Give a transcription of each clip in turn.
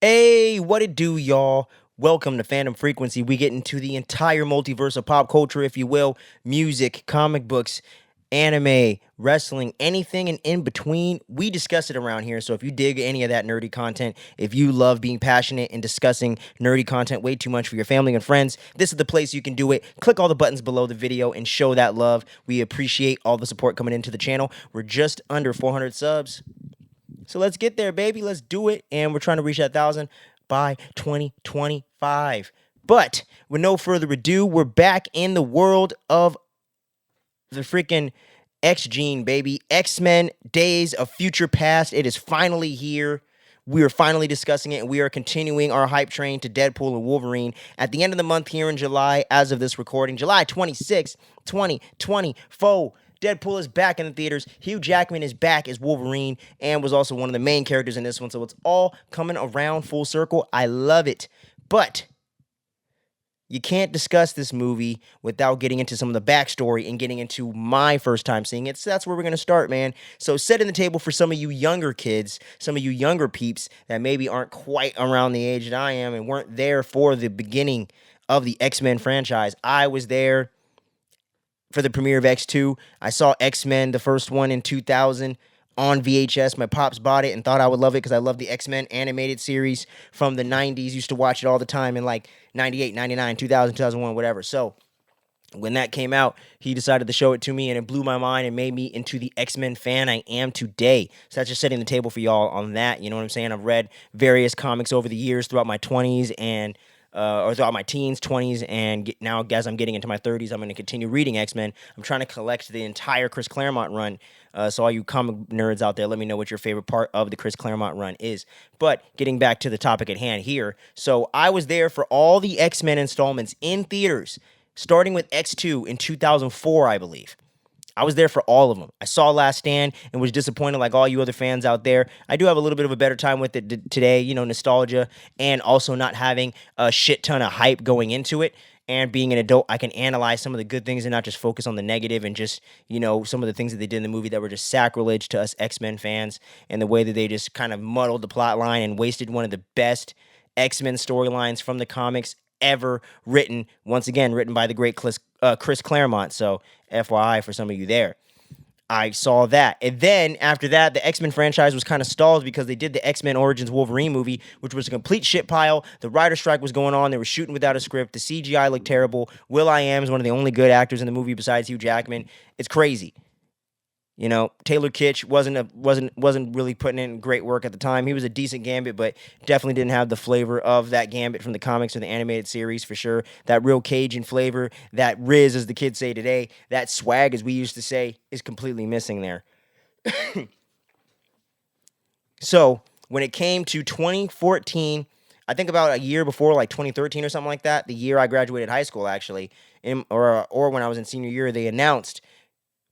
Hey, what it do, y'all? Welcome to Phantom Frequency. We get into the entire multiverse of pop culture, if you will, music, comic books, anime, wrestling, anything and in between. We discuss it around here. So if you dig any of that nerdy content, if you love being passionate and discussing nerdy content way too much for your family and friends, this is the place you can do it. Click all the buttons below the video and show that love. We appreciate all the support coming into the channel. We're just under 400 subs. So let's get there, baby. Let's do it. And we're trying to reach that 1,000 by 2025. But with no further ado, we're back in the world of the freaking X Gene, baby. X-Men Days of Future Past. It is finally here. We are finally discussing it, and we are continuing our hype train to Deadpool and Wolverine at the end of the month here in July, as of this recording, July 26th, 2024. Deadpool is back in the theaters. Hugh Jackman is back as Wolverine and was also one of the main characters in this one. So it's all coming around full circle. I love it. But you can't discuss this movie without getting into some of the backstory and getting into my first time seeing it. So that's where we're going to start, man. So setting the table for some of you younger kids, some of you younger peeps that maybe aren't quite around the age that I am and weren't there for the beginning of the X-Men franchise. I was there for the premiere of X2. I saw X-Men, the first one in 2000 on VHS. My pops bought it and thought I would love it because I love the X-Men animated series from the 90s. Used to watch it all the time in like 98, 99, 2000, 2001, whatever. So when that came out, he decided to show it to me and it blew my mind and made me into the X-Men fan I am today. So that's just setting the table for y'all on that. You know what I'm saying? I've read various comics over the years throughout my 20s and or throughout my teens, 20s, and now as I'm getting into my 30s, I'm going to continue reading X-Men. I'm trying to collect the entire Chris Claremont run. So all you comic nerds out there, let me know what your favorite part of the Chris Claremont run is. But getting back to the topic at hand here. So I was there for all the X-Men installments in theaters, starting with X2 in 2004, I believe. I was there for all of them. I saw Last Stand and was disappointed like all you other fans out there. I do have a little bit of a better time with it today, you know, nostalgia, and also not having a shit ton of hype going into it. And being an adult, I can analyze some of the good things and not just focus on the negative and just, you know, some of the things that they did in the movie that were just sacrilege to us X-Men fans, and the way that they just kind of muddled the plot line and wasted one of the best X-Men storylines from the comics ever written. Once again, written by the great Chris Claremont. So FYI for some of you there. I saw that. And then after that, the X-Men franchise was kind of stalled because they did the X-Men Origins Wolverine movie, which was a complete shit pile. The writer strike was going on. They were shooting without a script. The CGI looked terrible. Will.I.am is one of the only good actors in the movie besides Hugh Jackman. It's crazy. You know, Taylor Kitsch wasn't really putting in great work at the time. He was a decent Gambit, but definitely didn't have the flavor of that Gambit from the comics or the animated series for sure. That real Cajun flavor, that Riz, as the kids say today, that swag, as we used to say, is completely missing there. So when it came to 2014, I think about a year before, like 2013 or something like that, the year I graduated high school, actually, or when I was in senior year, they announced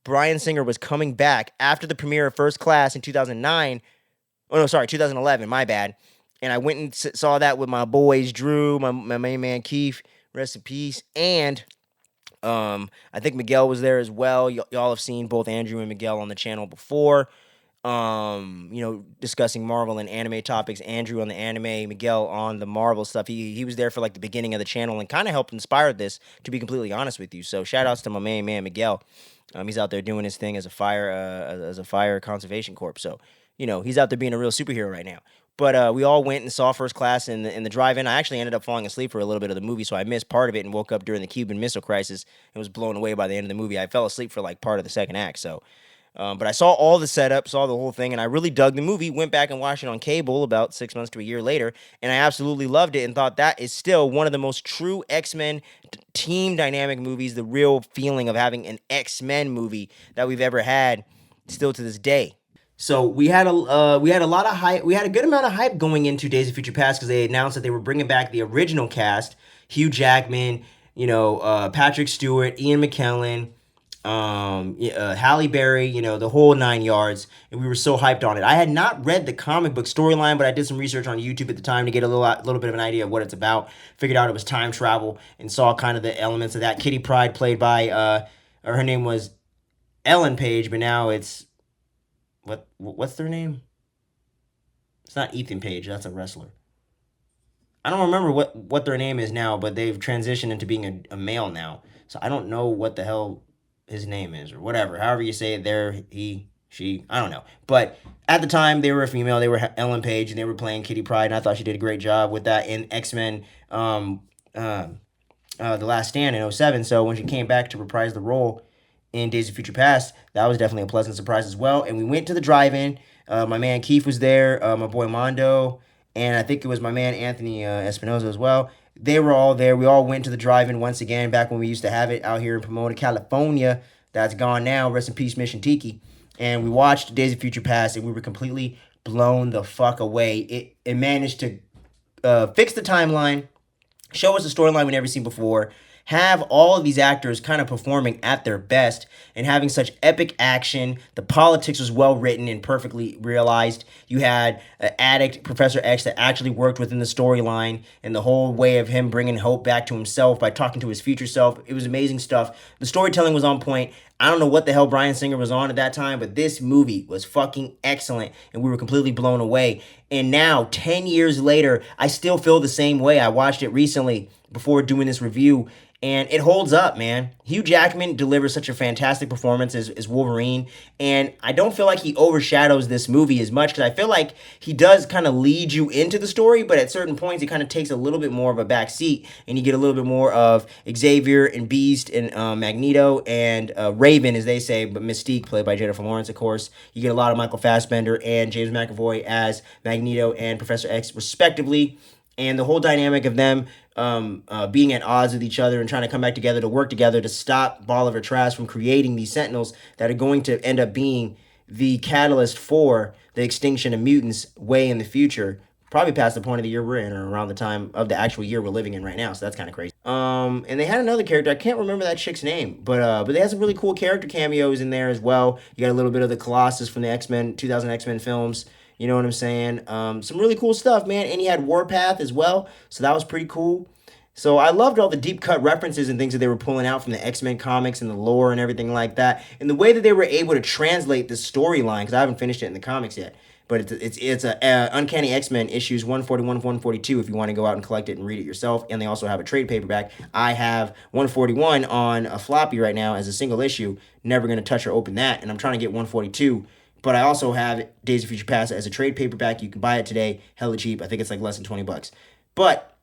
Bryan Singer was coming back after the premiere of First Class in 2009. Oh, no, sorry, 2011, my bad. And I went and saw that with my boys, Drew, my main man, Keith, rest in peace. And I think Miguel was there as well. Y'all have seen both Andrew and Miguel on the channel before. You know, discussing Marvel and anime topics. Andrew on the anime, Miguel on the Marvel stuff. He was there for like the beginning of the channel and kind of helped inspire this, to be completely honest with you. So shout outs to my main man, Miguel. He's out there doing his thing as a fire conservation corps. So, you know, he's out there being a real superhero right now. But we all went and saw First Class in the drive-in. I actually ended up falling asleep for a little bit of the movie, so I missed part of it and woke up during the Cuban Missile Crisis and was blown away by the end of the movie. I fell asleep for like part of the second act. So, but I saw all the setup, saw the whole thing, and I really dug the movie. Went back and watched it on cable about 6 months to a year later, and I absolutely loved it and thought that is still one of the most true X-Men team dynamic movies, the real feeling of having an X-Men movie that we've ever had still to this day. So we had a lot of hype. We had a good amount of hype going into Days of Future Past because they announced that they were bringing back the original cast: Hugh Jackman, you know, Patrick Stewart, Ian McKellen, Halle Berry, you know, the whole 9 yards, and we were so hyped on it. I had not read the comic book storyline, but I did some research on YouTube at the time to get a little bit of an idea of what it's about. Figured out it was time travel and saw kind of the elements of that. Kitty Pryde, played by, or her name was Ellen Page, but now it's what's their name? It's not Ethan Page. That's a wrestler. I don't remember what their name is now, but they've transitioned into being a male now. So I don't know what the hell his name is or whatever. However you say it there, he, she, I don't know. But at the time, they were a female. They were Ellen Page, and they were playing Kitty Pryde, and I thought she did a great job with that in X-Men uh, The Last Stand in '07. So when she came back to reprise the role in Days of Future Past, that was definitely a pleasant surprise as well. And we went to the drive-in. My man Keith was there, my boy Mondo, and I think it was my man Anthony Espinoza as well. They were all there. We all went to the drive-in once again, back when we used to have it out here in Pomona, California. That's gone now. Rest in peace, Mission Tiki. And we watched Days of Future Past, and we were completely blown the fuck away. It managed to fix the timeline, show us a storyline we never seen before, have all of these actors kind of performing at their best and having such epic action. The politics was well written and perfectly realized. You had an addict, Professor X, that actually worked within the storyline and the whole way of him bringing hope back to himself by talking to his future self. It was amazing stuff. The storytelling was on point. I don't know what the hell Bryan Singer was on at that time, but this movie was fucking excellent, and we were completely blown away. And now, 10 years later, I still feel the same way. I watched it recently before doing this review, and it holds up, man. Hugh Jackman delivers such a fantastic performance as Wolverine, and I don't feel like he overshadows this movie as much, because I feel like he does kind of lead you into the story, but at certain points he kind of takes a little bit more of a back seat, and you get a little bit more of Xavier and Beast and Magneto and Raven, as they say, but Mystique, played by Jennifer Lawrence, of course. You get a lot of Michael Fassbender and James McAvoy as Magneto and Professor X, respectively. And the whole dynamic of them being at odds with each other and trying to come back together to work together to stop Bolivar Trask from creating these Sentinels that are going to end up being the catalyst for the extinction of mutants way in the future, probably past the point of the year we're in, or around the time of the actual year we're living in right now. So that's kind of crazy. And they had another character. I can't remember that chick's name, but they had some really cool character cameos in there as well. You got a little bit of the Colossus from the X-Men 2000 X-Men films. You know what I'm saying? Some really cool stuff, man. And he had Warpath as well, so that was pretty cool. So I loved all the deep cut references and things that they were pulling out from the X-Men comics and the lore and everything like that, and the way that they were able to translate the storyline, because I haven't finished it in the comics yet. But it's a Uncanny X-Men issues 141, 142 if you want to go out and collect it and read it yourself. And they also have a trade paperback. I have 141 on a floppy right now as a single issue. Never going to touch or open that. And I'm trying to get 142. But I also have Days of Future Past as a trade paperback. You can buy it today, hella cheap. I think it's like less than $20. But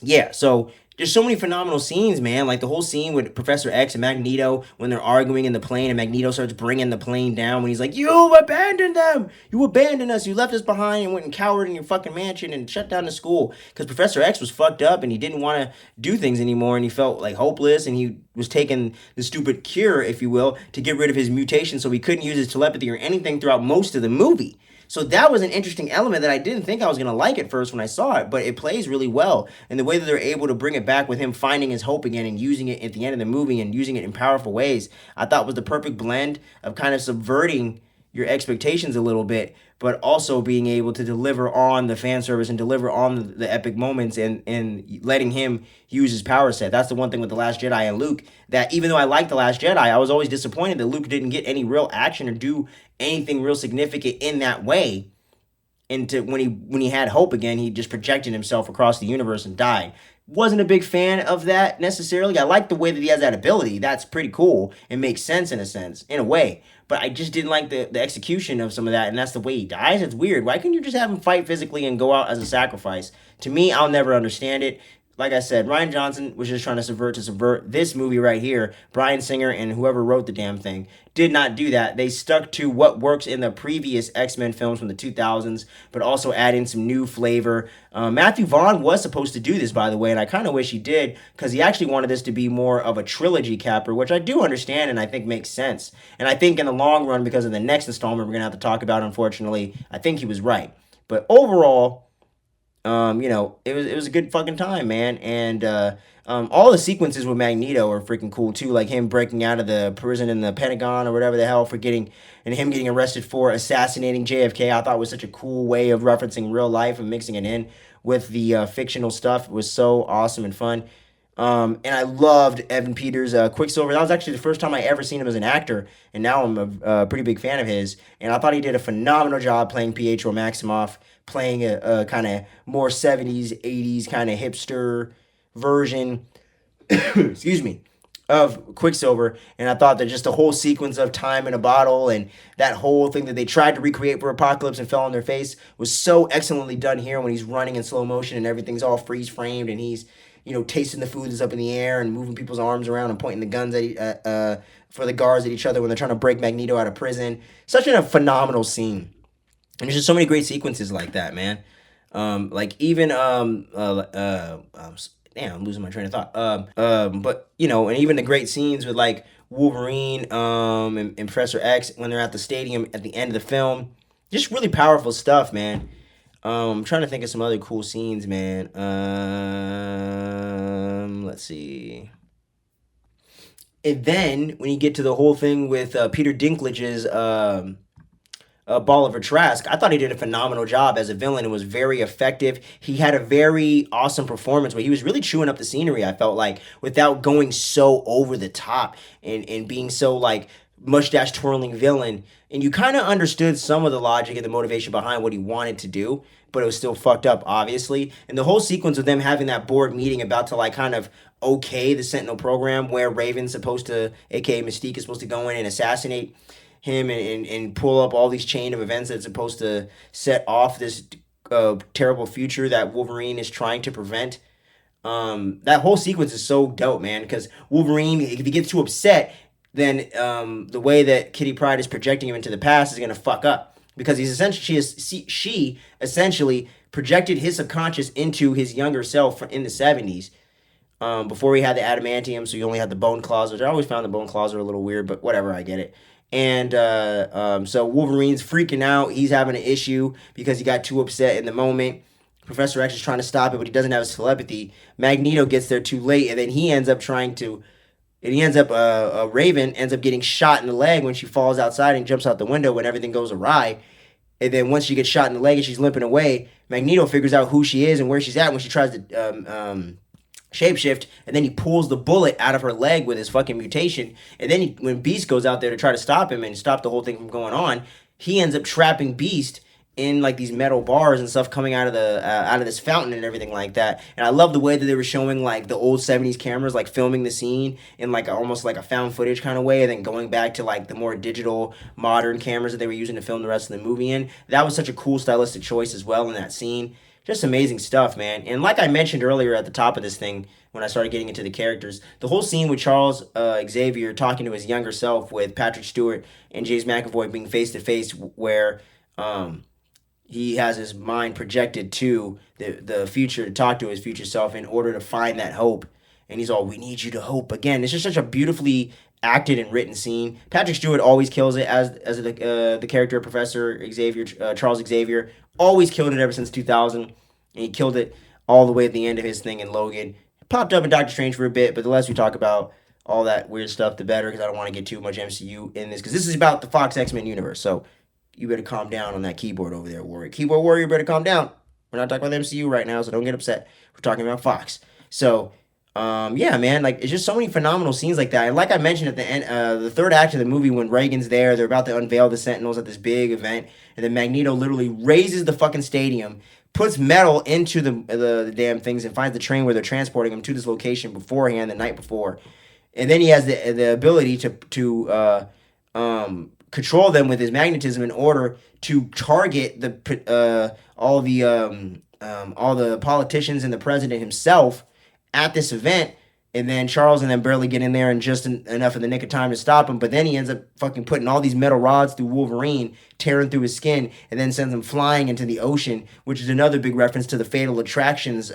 yeah, so there's so many phenomenal scenes, man. Like the whole scene with Professor X and Magneto when they're arguing in the plane, and Magneto starts bringing the plane down when he's like, "You abandoned them! You abandoned us! You left us behind and went and cowered in your fucking mansion and shut down the school." Because Professor X was fucked up and he didn't want to do things anymore, and he felt like hopeless, and he was taking the stupid cure, if you will, to get rid of his mutation, so he couldn't use his telepathy or anything throughout most of the movie. So that was an interesting element that I didn't think I was going to like at first when I saw it, but it plays really well. And the way that they're able to bring it back with him finding his hope again and using it at the end of the movie and using it in powerful ways, I thought was the perfect blend of kind of subverting your expectations a little bit, but also being able to deliver on the fan service and deliver on the epic moments, and letting him use his power set. That's the one thing with The Last Jedi and Luke, that even though I liked The Last Jedi, I was always disappointed that Luke didn't get any real action or do anything real significant in that way. Into when he had hope again, he just projected himself across the universe and died. Wasn't a big fan of that necessarily. I like the way that he has that ability. That's pretty cool. It makes sense in a sense, in a way. But I just didn't like the execution of some of that, and that's the way he dies. It's weird. Why couldn't you just have him fight physically and go out as a sacrifice? To me, I'll never understand it. Like I said, Rian Johnson was just trying to subvert this movie right here. Bryan Singer and whoever wrote the damn thing did not do that. They stuck to what works in the previous X-Men films from the 2000s, but also add in some new flavor. Matthew Vaughn was supposed to do this, by the way, and I kind of wish he did, because he actually wanted this to be more of a trilogy capper, which I do understand and I think makes sense. And I think in the long run, because of the next installment we're going to have to talk about, unfortunately, I think he was right. But overall, it was a good fucking time, man. And all the sequences with Magneto are freaking cool too, like him breaking out of the prison in the Pentagon or whatever the hell for getting, and him getting arrested for assassinating JFK. I thought was such a cool way of referencing real life and mixing it in with the fictional stuff. It was so awesome and fun. And I loved Evan Peters' Quicksilver. That was actually the first time I ever seen him as an actor, and now I'm a pretty big fan of his. And I thought he did a phenomenal job playing Pietro Maximoff. playing a kind of more 70s, 80s kind of hipster version, excuse me, of Quicksilver. And I thought that just the whole sequence of time in a bottle and that whole thing that they tried to recreate for Apocalypse and fell on their face was so excellently done here when he's running in slow motion and everything's all freeze framed and he's, tasting the food that's up in the air and moving people's arms around and pointing the guns for the guards at each other when they're trying to break Magneto out of prison. Such a phenomenal scene. And there's just so many great sequences like that, man. Like even damn, I'm losing my train of thought. But and even the great scenes with like Wolverine, and Professor X when they're at the stadium at the end of the film, just really powerful stuff, man. I'm trying to think of some other cool scenes, man. Let's see. And then when you get to the whole thing with Peter Dinklage's Bolivar Trask, I thought he did a phenomenal job as a villain and was very effective. He had a very awesome performance where he was really chewing up the scenery, I felt like, without going so over the top and being so like mustache twirling villain. And you kind of understood some of the logic and the motivation behind what he wanted to do, but it was still fucked up, obviously. And the whole sequence of them having that board meeting about to like kind of okay the Sentinel program where Raven's supposed to, aka Mystique, is supposed to go in and assassinate him and pull up all these chain of events that's supposed to set off this terrible future that Wolverine is trying to prevent. That whole sequence is so dope, man, because Wolverine, if he gets too upset, then the way that Kitty Pryde is projecting him into the past is going to fuck up, because she essentially projected his subconscious into his younger self in the 70s, before he had the adamantium, so you only had the bone claws, which I always found the bone claws are a little weird, but whatever, I get it. And so Wolverine's freaking out. He's having an issue because he got too upset in the moment. Professor X is trying to stop it, but he doesn't have his telepathy. Magneto gets there too late, and then he ends up Raven ends up getting shot in the leg when she falls outside and jumps out the window when everything goes awry. And then once she gets shot in the leg and she's limping away, Magneto figures out who she is and where she's at when she tries to shapeshift, and then he pulls the bullet out of her leg with his fucking mutation. And then when Beast goes out there to try to stop him and stop the whole thing from going on, he ends up trapping Beast in like these metal bars and stuff coming out of this fountain and everything like that. And I love the way that they were showing like the old 70s cameras like filming the scene in like almost like a found footage kind of way, and then going back to like the more digital modern cameras that they were using to film the rest of the movie in. That was such a cool stylistic choice as well in that scene. Just amazing stuff, man. And like I mentioned earlier at the top of this thing, when I started getting into the characters, the whole scene with Charles Xavier talking to his younger self with Patrick Stewart and James McAvoy being face to face, where he has his mind projected to the future to talk to his future self in order to find that hope. And he's all, we need you to hope again. It's just such a beautifully acted and written scene. Patrick Stewart always kills it as the character of Professor Xavier, Charles Xavier. Always killed it ever since 2000. And he killed it all the way at the end of his thing in Logan. Popped up in Doctor Strange for a bit, but the less we talk about all that weird stuff, the better, because I don't want to get too much MCU in this, because this is about the Fox X-Men universe. So you better calm down on that keyboard over there, Warrior. Keyboard Warrior, better calm down. We're not talking about the MCU right now, so don't get upset. We're talking about Fox. So, yeah, man, like, it's just so many phenomenal scenes like that. And like I mentioned at the end, the third act of the movie, when Reagan's there, they're about to unveil the Sentinels at this big event, and then Magneto literally raises the fucking stadium, puts metal into the damn things, and finds the train where they're transporting them to this location beforehand, the night before. And then he has the ability to control them with his magnetism in order to target all the politicians and the president himself at this event. And then Charles and them barely get in there in just enough of the nick of time to stop him. But then he ends up fucking putting all these metal rods through Wolverine, tearing through his skin, and then sends him flying into the ocean, which is another big reference to the Fatal Attractions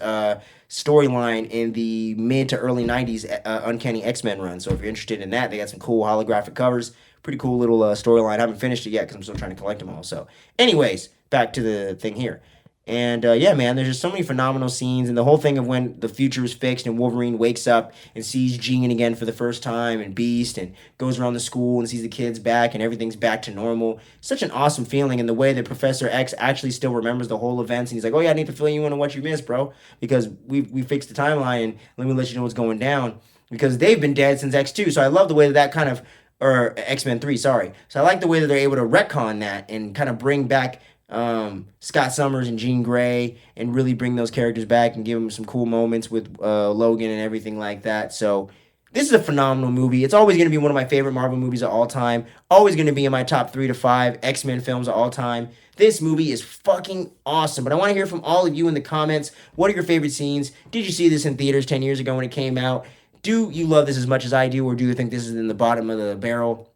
storyline in the mid to early 90s Uncanny X-Men run. So if you're interested in that, they got some cool holographic covers. Pretty cool little storyline. I haven't finished it yet because I'm still trying to collect them all. So anyways, back to the thing here. And yeah, man, there's just so many phenomenal scenes, and the whole thing of when the future is fixed and Wolverine wakes up and sees Jean again for the first time, and Beast, and goes around the school and sees the kids back and everything's back to normal. Such an awesome feeling, and the way that Professor X actually still remembers the whole events, and he's like, oh yeah, I need to fill you in on what you missed, bro, because we fixed the timeline, and let me let you know what's going down, because they've been dead since X2. So I love the way that kind of, or X-Men 3, sorry. So I like the way that they're able to retcon that and kind of bring back Scott Summers and Jean Grey and really bring those characters back and give them some cool moments with Logan and everything like that. So this is a phenomenal movie. It's always going to be one of my favorite Marvel movies of all time. Always going to be in my top 3 to 5 X-Men films of all time. This movie is fucking awesome. But I want to hear from all of you in the comments. What are your favorite scenes? Did you see this in theaters 10 years ago when it came out? Do you love this as much as I do, or do you think this is in the bottom of the barrel?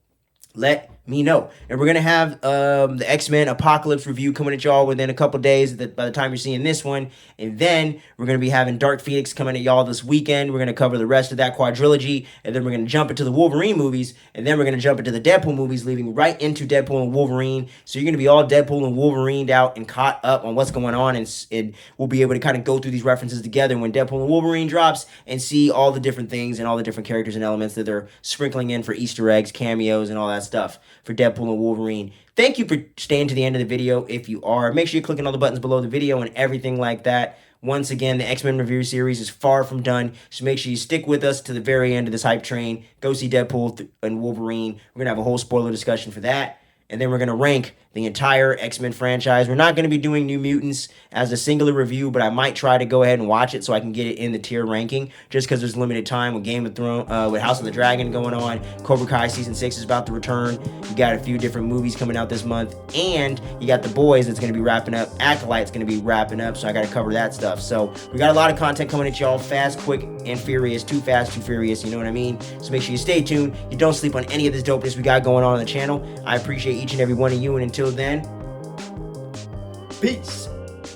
Let me know. And we're going to have the X-Men Apocalypse review coming at y'all within a couple days by the time you're seeing this one. And then we're going to be having Dark Phoenix coming at y'all this weekend. We're going to cover the rest of that quadrilogy. And then we're going to jump into the Wolverine movies. And then we're going to jump into the Deadpool movies, leading right into Deadpool and Wolverine. So you're going to be all Deadpool and Wolverined out and caught up on what's going on. And we'll be able to kind of go through these references together when Deadpool and Wolverine drops and see all the different things and all the different characters and elements that they're sprinkling in for Easter eggs, cameos, and all that stuff for Deadpool and Wolverine. Thank you for staying to the end of the video. If you are, make sure you're clicking all the buttons below the video and everything like that. Once again, the X-Men review series is far from done, so make sure you stick with us to the very end of this hype train. Go see Deadpool and Wolverine. We're going to have a whole spoiler discussion for that. And then we're going to rank the entire X-Men franchise. We're not going to be doing New Mutants as a singular review, but I might try to go ahead and watch it so I can get it in the tier ranking, just because there's limited time with Game of Thrones, with House of the Dragon going on. Cobra Kai Season 6 is about to return. You got a few different movies coming out this month, and you got The Boys that's going to be wrapping up. Acolyte's going to be wrapping up, so I got to cover that stuff. So we got a lot of content coming at y'all, fast, quick, and furious. Too fast, too furious, you know what I mean? So make sure you stay tuned. You don't sleep on any of this dopeness we got going on the channel. I appreciate each and every one of you, and until then, peace.